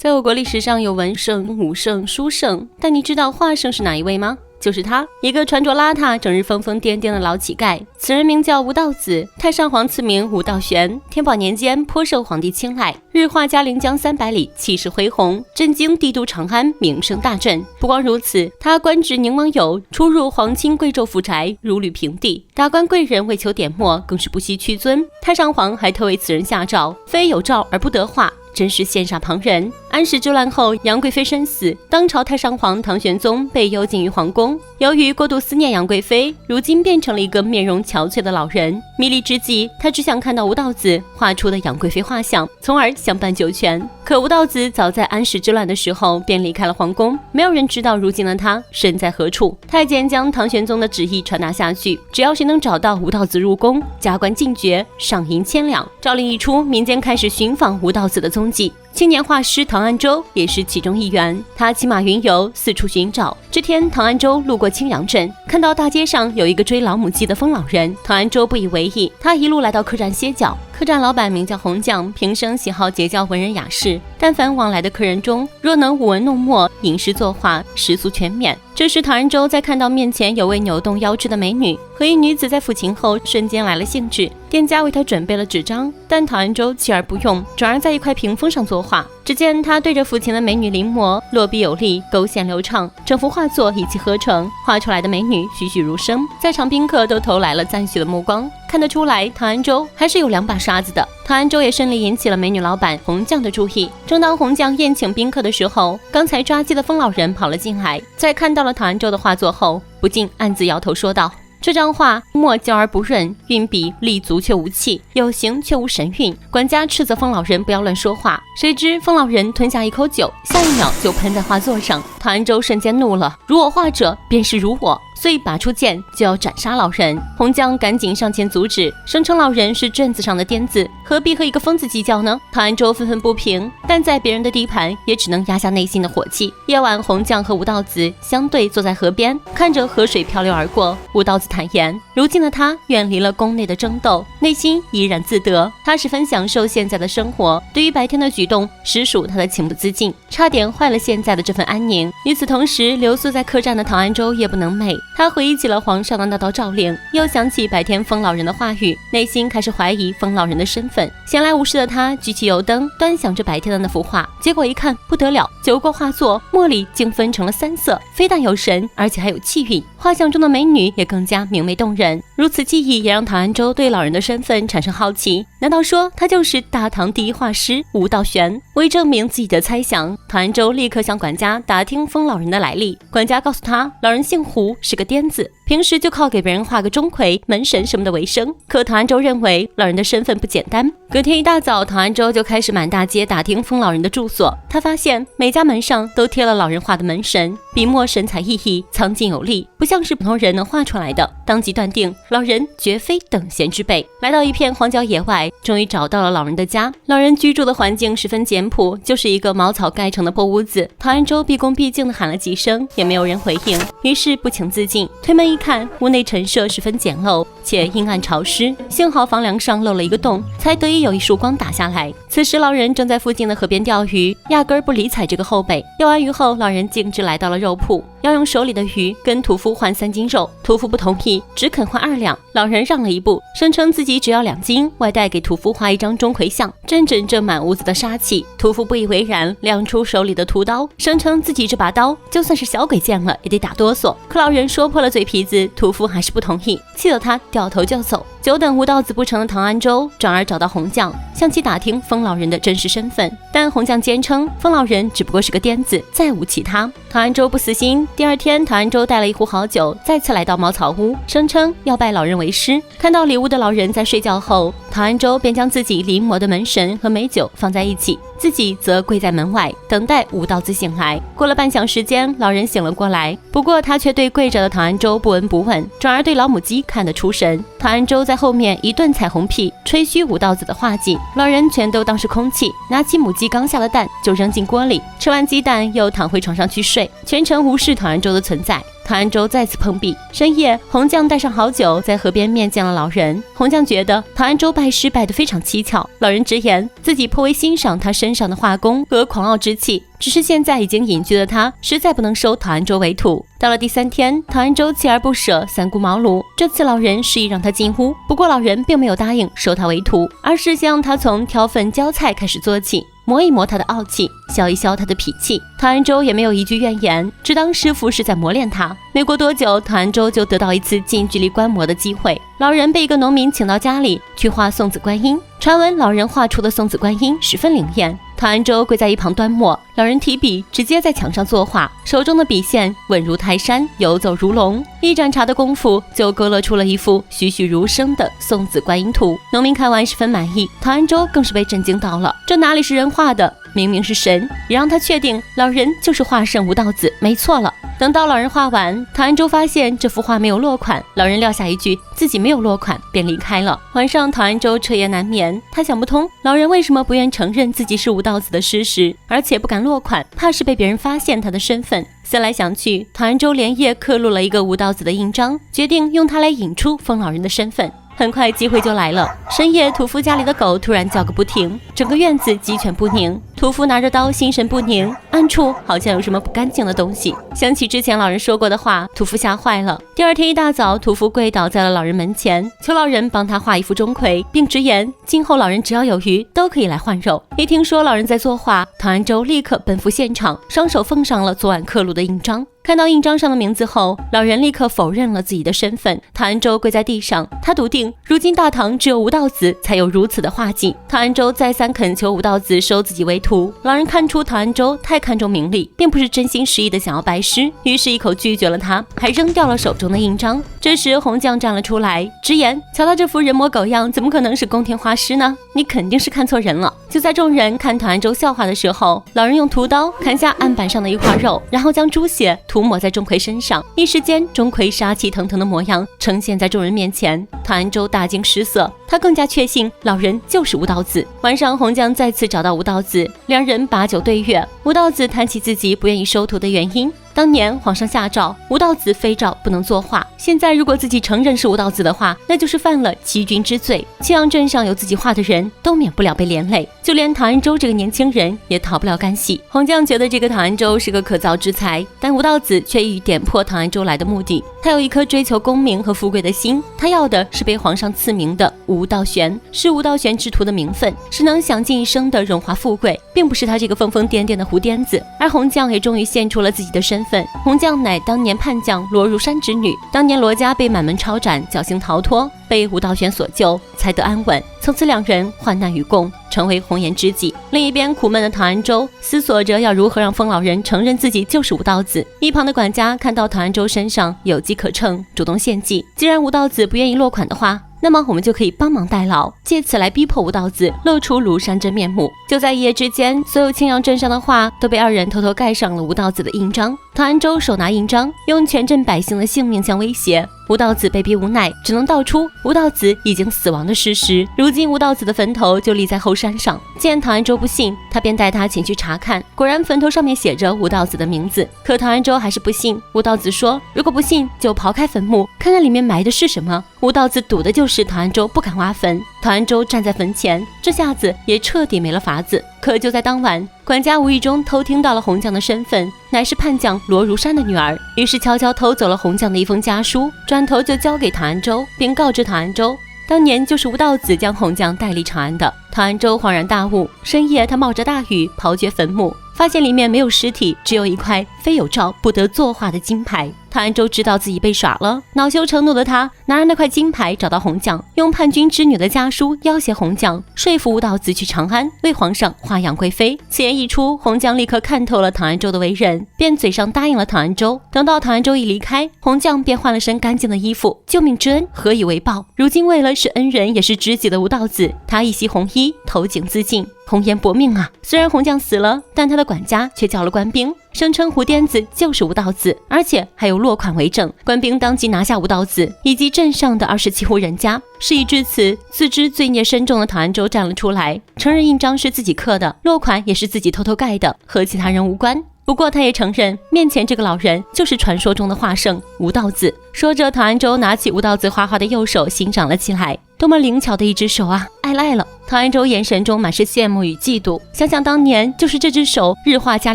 在我国历史上有文圣、武圣、书圣，但你知道画圣是哪一位吗？就是他，一个穿着邋遢、整日疯疯癫癫的老乞丐。此人名叫吴道子，太上皇赐名吴道玄。天宝年间颇受皇帝青睐，日画嘉陵江300里，气势恢宏，震惊帝都长安，名声大振。不光如此，他官至宁王友，出入皇亲贵胄府宅，如履平地。达官贵人为求点墨，更是不惜屈尊。太上皇还特为此人下诏，非有诏而不得画。真是羡煞旁人。安史之乱后，杨贵妃身死，当朝太上皇唐玄宗被幽禁于皇宫。由于过度思念杨贵妃，如今变成了一个面容憔悴的老人。迷离之际，他只想看到吴道子画出的杨贵妃画像，从而相伴九泉。可吴道子早在安史之乱的时候便离开了皇宫，没有人知道如今的他身在何处。太监将唐玄宗的旨意传达下去，只要谁能找到吴道子入宫，加官进爵，赏银1000两。诏令一出，民间开始寻访吴道子的踪迹。青年画师唐安州也是其中一员，他骑马云游，四处寻找。这天，唐安州路过青阳镇，看到大街上有一个追老母鸡的疯老人。唐安州不以为意，他一路来到客栈歇脚。客栈老板名叫洪将，平生喜好结交文人雅士，但凡往来的客人中，若能舞文弄墨、吟诗作画，食宿全免。这时，唐安州在看到面前有位扭动腰肢的美女和一女子在抚琴后，瞬间来了兴致。店家为他准备了纸张，但唐安州弃而不用，转而在一块屏风上作画。只见他对着抚琴的美女临摹，落笔有力，勾线流畅，整幅画作一气呵成，画出来的美女栩栩如生。在场宾客都投来了赞许的目光，看得出来唐安州还是有2把刷子的。唐安州也顺利引起了美女老板洪将的注意。正当洪将宴请宾客的时候，刚才抓鸡的疯老人跑了进来，在看到了唐安州的画作后，不禁暗自摇头说道：这张画墨焦而不润，运笔立足却无气，有形却无神韵。管家斥责疯老人不要乱说话，谁知疯老人吞下一口酒，下一秒就喷在画作上。唐安州瞬间怒了，如我画者便是如我，所以拔出剑就要斩杀老人。洪将赶紧上前阻止，声称老人是镇子上的癫子，何必和一个疯子计较呢？唐安州愤愤不平，但在别人的地盘也只能压下内心的火气。夜晚，洪将和吴道子相对坐在河边，看着河水漂流而过。吴道子坦言，如今的他远离了宫内的争斗，内心怡然自得，他十分享受现在的生活，对于白天的举动实属他的情不自禁，差点坏了现在的这份安宁。与此同时，留宿在客栈的唐安州夜不能寐，他回忆起了皇上的那道诏令，又想起白天疯老人的话语，内心开始怀疑疯老人的身份。闲来无事的他举起油灯，端详着白天的那幅画，结果一看不得了，酒过画作，墨里竟分成了3色，非但有神，而且还有气韵。画像中的美女也更加明媚动人。如此记忆也让唐安州对老人的身份产生好奇，难道说他就是大唐第一画师吴道玄？为证明自己的猜想，唐安州立刻向管家打听疯老人的来历。管家告诉他，老人姓胡，是个癫子，平时就靠给别人画个钟馗、门神什么的为生。可唐安州认为老人的身份不简单。隔天一大早，唐安州就开始满大街打听疯老人的住所。他发现每家门上都贴了老人画的门神，笔墨神采奕奕，苍劲有力，不像是普通人能画出来的。当即断定老人绝非等闲之辈。来到一片荒郊野外，终于找到了老人的家。老人居住的环境十分简朴，就是一个茅草盖成的破屋子。唐安州毕恭毕敬地喊了几声，也没有人回应，于是不请自进。推门一看，屋内陈设十分简陋，且阴暗潮湿，幸好房梁上漏了一个洞，才得以有一束光打下来。此时老人正在附近的河边钓鱼，压根儿不理睬这个后辈。钓完鱼后，老人径直来到了肉铺，要用手里的鱼跟屠夫换3斤肉。屠夫不同意，只肯换2两。老人让了一步，声称自己只要2斤，外带给屠夫画一张钟馗像，阵阵这满屋子的杀气。屠夫不以为然，亮出手里的屠刀，声称自己这把刀就算是小鬼见了也得打哆嗦。可老人说破了嘴皮子，屠夫还是不同意，气得他掉头就走。久等吴道子不成的唐安州转而找到洪将，向其打听疯老人的真实身份，但洪将坚称疯老人只不过是个癫子，再无其他。唐安州不死心，第2天唐安州带了一壶好酒，再次来到茅草屋，声称要拜老人为师。看到里屋的老人在睡觉后，唐安州便将自己临摹的门神和美酒放在一起，自己则跪在门外等待吴道子醒来。过了半晌时间，老人醒了过来，不过他却对跪着的唐安州不闻不问，转而对老母鸡看得出神。唐安州在后面一顿彩虹屁，吹嘘吴道子的画技，老人全都当是空气，拿起母鸡鸡刚下了蛋就扔进锅里，吃完鸡蛋又躺回床上去睡，全程无视唐安州的存在。唐安州再次碰壁。深夜，红酱带上好酒，在河边面见了老人。红酱觉得唐安州拜师拜得非常蹊跷，老人直言自己颇为欣赏他身上的画工和狂傲之气，只是现在已经隐居的他实在不能收唐安州为徒。到了第3天，唐安州锲而不舍，三顾茅庐，这次老人示意让他进屋，不过老人并没有答应收他为徒，而是先让他从挑粪浇菜开始做起，磨一磨他的傲气，消一消他的脾气。唐安州也没有一句怨言，只当师傅是在磨练他。没过多久，唐安州就得到一次近距离观摩的机会。老人被一个农民请到家里去画送子观音，传闻老人画出的送子观音十分灵验。唐安州跪在一旁端默，老人提笔直接在墙上作画，手中的笔线稳如泰山，游走如龙，一盏茶的功夫就勾勒出了一幅栩栩如生的送子观音图。农民看完十分满意，唐安州更是被震惊到了，这哪里是人画的，明明是神，也让他确定老人就是画圣吴道子，没错了。等到老人画完，唐安州发现这幅画没有落款，老人撂下一句自己没有落款便离开了。晚上唐安州彻夜难眠，他想不通老人为什么不愿承认自己是吴道子的师师，而且不敢落款，怕是被别人发现他的身份。思来想去，唐安州连夜刻录了一个吴道子的印章，决定用它来引出疯老人的身份。很快机会就来了，深夜屠夫家里的狗突然叫个不停，整个院子鸡犬不宁。屠夫拿着刀心神不宁，暗处好像有什么不干净的东西。想起之前老人说过的话，屠夫吓坏了。第2天一大早，屠夫跪倒在了老人门前，求老人帮他画一副钟馗，并直言今后老人只要有余都可以来换肉。一听说老人在作画，唐安州立刻奔赴现场，双手奉上了昨晚刻录的印章。看到印章上的名字后，老人立刻否认了自己的身份。唐安州跪在地上，他笃定如今大唐只有吴道子才有如此的画技。唐安州再三恳求吴道子收自己为徒，老人看出唐安州太看重名利，并不是真心实意的想要拜师，于是一口拒绝了他，还扔掉了手中的印章。这时红酱站了出来，直言瞧到这副人模狗样，怎么可能是宫廷画师呢？你肯定是看错人了。就在众人看唐安州笑话的时候，老人用屠刀砍下案板上的一块肉，然后将猪血涂抹在钟馗身上，一时间钟馗杀气腾腾的模样呈现在众人面前。唐安州大惊失色，他更加确信老人就是吴道子。晚上红酱再次找到吴道子，两人把酒对月。吴道子谈起自己不愿意收徒的原因，当年皇上下诏，吴道子非诏不能作画。现在如果自己承认是吴道子的话，那就是犯了欺君之罪，庆阳镇上有自己画的人都免不了被连累，就连唐安州这个年轻人也逃不了干系。红酱觉得这个唐安州是个可造之才，但吴道子却欲点破唐安州来的目的。他有一颗追求功名和富贵的心，他要的是被皇上赐名的吴道玄，是吴道玄之徒的名分，是能享尽一生的荣华富贵，并不是他这个疯疯癫癫的胡癫子。而红酱也终于现出了自己的身份，红酱乃当年叛将罗如山之女，当年罗家被满门抄斩，侥幸逃脱，被吴道玄所救，才得安稳。从此两人患难与共，成为红颜知己。另一边苦闷的唐安州思索着要如何让疯老人承认自己就是吴道子。一旁的管家看到唐安州身上有机可乘，主动献计，既然吴道子不愿意落款的话，那么我们就可以帮忙代劳，借此来逼迫吴道子露出庐山真面目。就在一夜之间，所有庆阳镇上的画都被二人偷偷盖上了吴道子的印章。唐安州手拿印章，用全镇百姓的性命相威胁。吴道子被逼无奈，只能道出吴道子已经死亡的事实。如今吴道子的坟头就立在后山上，见唐安州不信，他便带他前去查看。果然坟头上面写着吴道子的名字，可唐安州还是不信。吴道子说，如果不信就刨开坟墓，看看里面埋的是什么。吴道子赌的就是唐安州不敢挖坟。唐安州站在坟前，这下子也彻底没了法子。可就在当晚，管家无意中偷听到了红酱的身份乃是叛将罗如山的女儿，于是悄悄偷走了红酱的一封家书，转头就交给唐安州，并告知唐安州当年就是吴道子将红酱带离长安的。唐安州恍然大悟，深夜他冒着大雨刨掘坟墓，发现里面没有尸体，只有一块非有诏不得作画的金牌。唐安州知道自己被耍了，恼羞成怒的他拿着那块金牌找到红酱，用叛军之女的家书要挟红酱，说服吴道子去长安为皇上花养贵妃。此言一出，红酱立刻看透了唐安州的为人，便嘴上答应了唐安州。等到唐安州一离开，红酱便换了身干净的衣服，救命之恩何以为报？如今为了是恩人也是知己的吴道子，他一袭红衣投井自尽。红颜薄命啊！虽然红将死了，但他的管家却叫了官兵，声称胡癫子就是吴道子，而且还有落款为证。官兵当即拿下吴道子以及镇上的27户人家。事已至此，自知罪孽深重的唐安州站了出来，承认印章是自己刻的，落款也是自己偷偷盖的，和其他人无关。不过他也承认，面前这个老人就是传说中的画圣吴道子。说着，唐安州拿起吴道子画画的右手欣赏了起来，多么灵巧的一只手啊，爱了爱了。唐安州眼神中满是羡慕与嫉妒，想想当年就是这只手日画嘉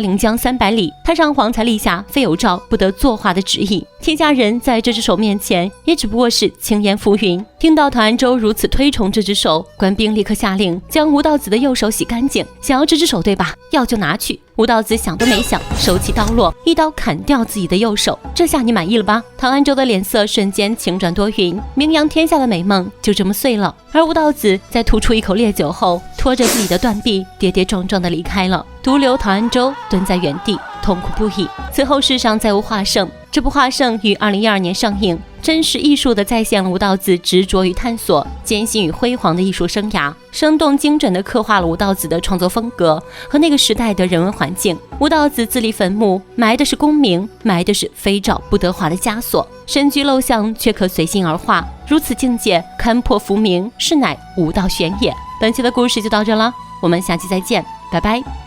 陵江300里，太上皇才立下非有诏不得作画的旨意，天下人在这只手面前也只不过是轻言浮云。听到唐安州如此推崇这只手，官兵立刻下令将吴道子的右手洗干净。想要这只手对吧？要就拿去。吴道子想都没想，手起刀落，一刀砍掉自己的右手。这下你满意了吧？唐安州的脸色瞬间晴转多云，名扬天下的美梦就这么碎了。而吴道子在吐出一口烈酒后，拖着自己的断臂跌跌撞撞地离开了，独留唐安州蹲在原地痛苦不已。此后世上再无画圣，这部画圣于2012年上映，真实艺术地再现了吴道子执着与探索、艰辛与辉煌的艺术生涯，生动精准地刻画了吴道子的创作风格和那个时代的人文环境。吴道子自立坟墓，埋的是功名，埋的是非找不得华的枷锁，身居陋巷却可随心而画，如此境界，堪破浮名，是乃吴道玄也。本期的故事就到这了，我们下期再见，拜拜。